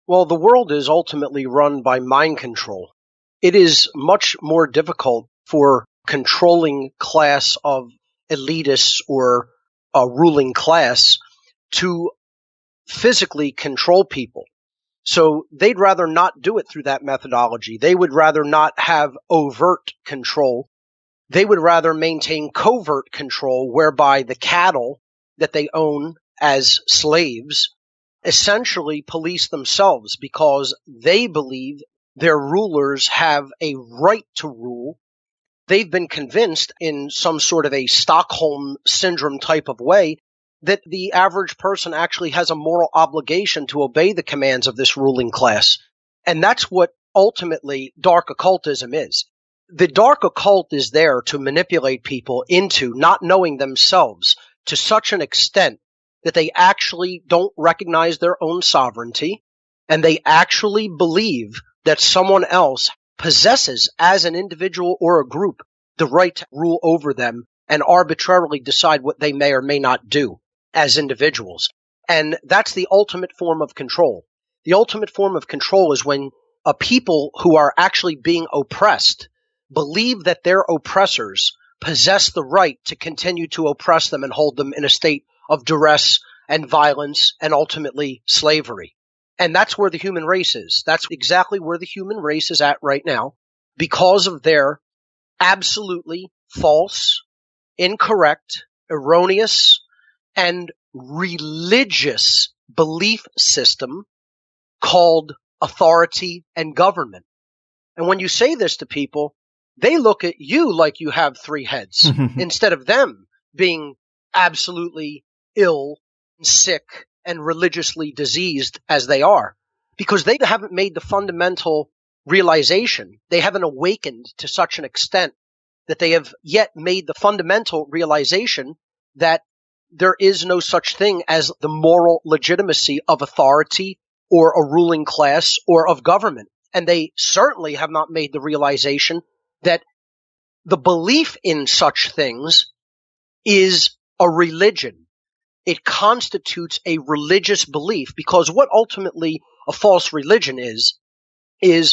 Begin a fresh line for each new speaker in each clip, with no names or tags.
Well, the world is ultimately run by mind control. It is much more difficult for controlling class of elitists or a ruling class to physically control people. So they'd rather not do it through that methodology. They would rather not have overt control. They would rather maintain covert control, whereby the cattle that they own as slaves essentially police themselves because they believe their rulers have a right to rule. They've been convinced in some sort of a Stockholm syndrome type of way that the average person actually has a moral obligation to obey the commands of this ruling class. And that's what ultimately dark occultism is. The dark occult is there to manipulate people into not knowing themselves to such an extent that they actually don't recognize their own sovereignty, and they actually believe that someone else possesses, as an individual or a group, the right to rule over them and arbitrarily decide what they may or may not do as individuals. And that's the ultimate form of control. The ultimate form of control is when a people who are actually being oppressed believe that their oppressors possess the right to continue to oppress them and hold them in a state of duress and violence and ultimately slavery. And that's where the human race is. That's exactly where the human race is at right now because of their absolutely false, incorrect, erroneous, and religious belief system called authority and government. And when you say this to people, they look at you like you have three heads instead of them being absolutely ill, sick, and religiously diseased as they are, because they haven't made the fundamental realization. They haven't awakened to such an extent that they have yet made the fundamental realization that there is no such thing as the moral legitimacy of authority or a ruling class or of government. And they certainly have not made the realization that the belief in such things is a religion. It constitutes a religious belief, because what ultimately a false religion is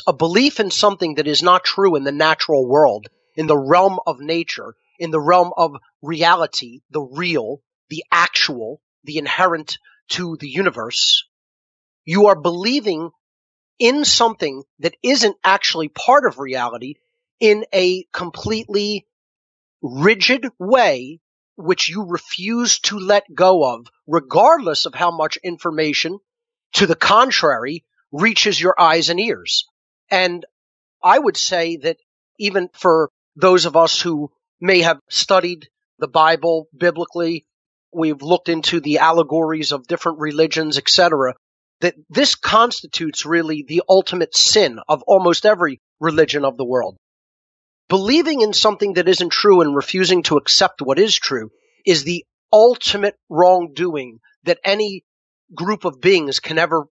a belief in something that is not true in the natural world, in the realm of nature, in the realm of reality, the real, the actual, the inherent to the universe. You are believing in something that isn't actually part of reality in a completely rigid way, which you refuse to let go of, regardless of how much information to the contrary reaches your eyes and ears. And I would say that even for those of us who may have studied the Bible biblically, we've looked into the allegories of different religions, etc., that this constitutes really the ultimate sin of almost every religion of the world. Believing in something that isn't true and refusing to accept what is true is the ultimate wrongdoing that any group of beings can ever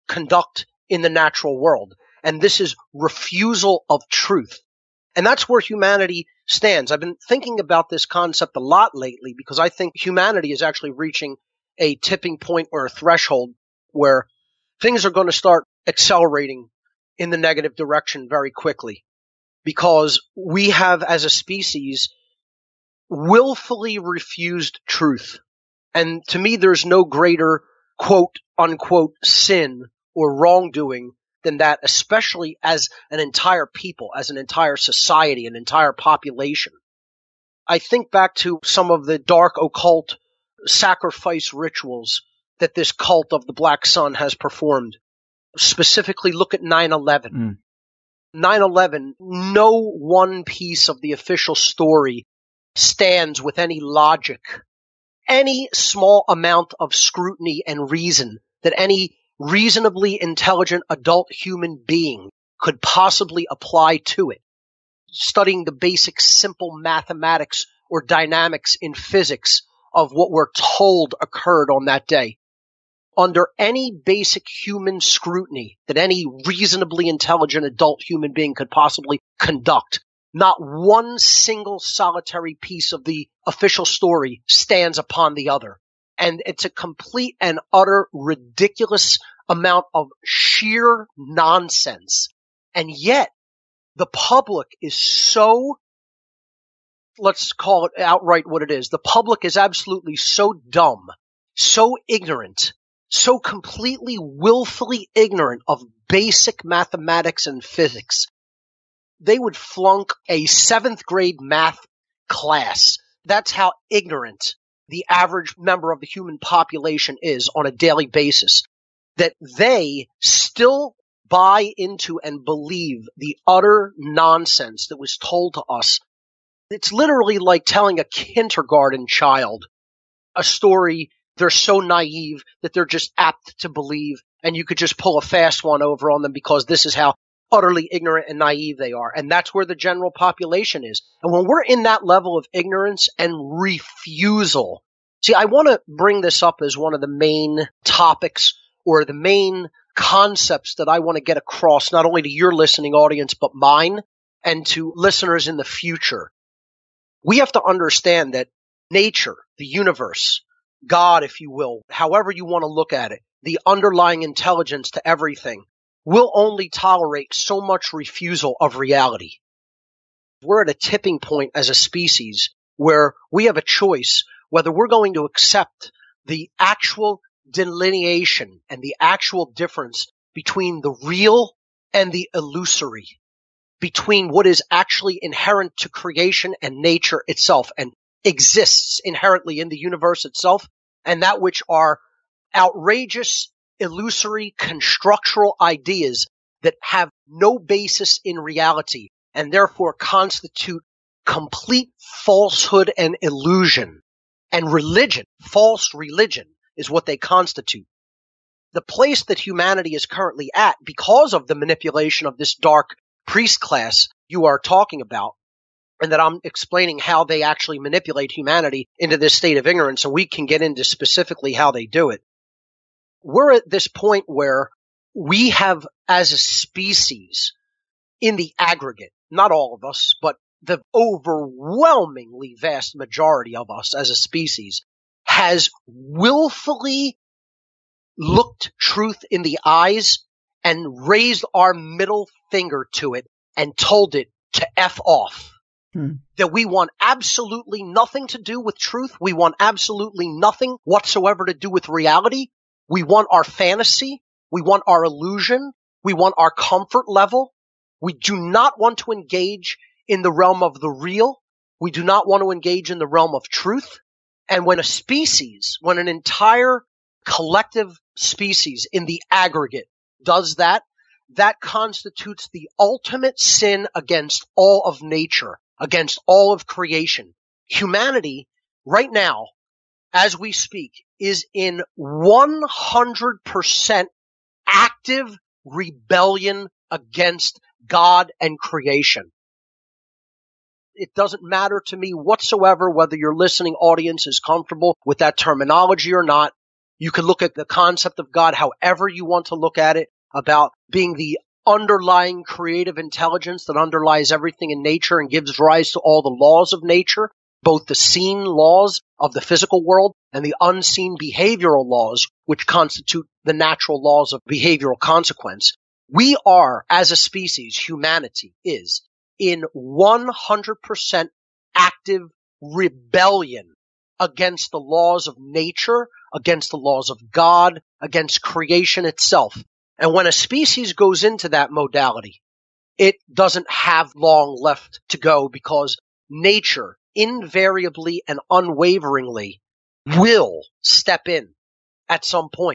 conduct in the natural world. And this is refusal of truth. And that's where humanity stands. I've been thinking about this concept a lot lately because I think humanity is actually reaching a tipping point or a threshold where things are going to start accelerating in the negative direction very quickly, because we have, as a species, willfully refused truth. And to me, there's no greater quote unquote sin or wrongdoing than that, especially as an entire people, as an entire society, an entire population. I think back to some of the dark occult sacrifice rituals that this cult of the Black Sun has performed. Specifically, look at 9/11. 9/11, no one piece of the official story stands with any logic, any small amount of scrutiny and reason that any reasonably intelligent adult human being could possibly apply to it. Studying the basic simple mathematics or dynamics in physics of what we're told occurred on that day. Under any basic human scrutiny that any reasonably intelligent adult human being could possibly conduct, not one single solitary piece of the official story stands upon the other. And it's a complete and utter ridiculous amount of sheer sheer nonsense. And yet the public is so, let's call it outright what it is. The public is absolutely so dumb, so ignorant, so completely willfully ignorant of basic mathematics and physics. They would flunk a 7th grade math class. That's how ignorant the average member of the human population is on a daily basis, that they still buy into and believe the utter nonsense that was told to us. It's literally like telling a kindergarten child a story. They're so naive that they're just apt to believe, and you could just pull a fast one over on them because this is how utterly ignorant and naive they are. And that's where the general population is. And when we're in that level of ignorance and refusal, see, I want to bring this up as one of the main topics or the main concepts that I want to get across, not only to your listening audience, but mine and to listeners in the future. We have to understand that nature, the universe, God, if you will, however you want to look at it, the underlying intelligence to everything, will only tolerate so much refusal of reality. We're at a tipping point as a species where we have a choice whether we're going to accept the actual delineation and the actual difference between the real and the illusory, between what is actually inherent to creation and nature itself and exists inherently in the universe itself, and that which are outrageous, illusory, constructural ideas that have no basis in reality and therefore constitute complete falsehood and illusion. And religion, false religion, is what they constitute. The place that humanity is currently at, because of the manipulation of this dark priest class you are talking about, and that I'm explaining how they actually manipulate humanity into this state of ignorance, and we can get into specifically how they do it. We're at this point where we have, as a species, in the aggregate, not all of us, but the overwhelmingly vast majority of us as a species, has willfully looked truth in the eyes and raised our middle finger to it and told it to F off. That we want absolutely nothing to do with truth. We want absolutely nothing whatsoever to do with reality. We want our fantasy. We want our illusion. We want our comfort level. We do not want to engage in the realm of the real. We do not want to engage in the realm of truth. And when a species, when an entire collective species in the aggregate does that, that constitutes the ultimate sin against all of nature, against all of creation. Humanity, right now, as we speak, is in 100% active rebellion against God and creation. It doesn't matter to me whatsoever whether your listening audience is comfortable with that terminology or not. You can look at the concept of God however you want to look at it, about being the underlying creative intelligence that underlies everything in nature and gives rise to all the laws of nature, both the seen laws of the physical world and the unseen behavioral laws, which constitute the natural laws of behavioral consequence. We are, as a species, humanity is in 100% active rebellion against the laws of nature, against the laws of God, against creation itself. And when a species goes into that modality, it doesn't have long left to go, because nature invariably and unwaveringly will step in at some point.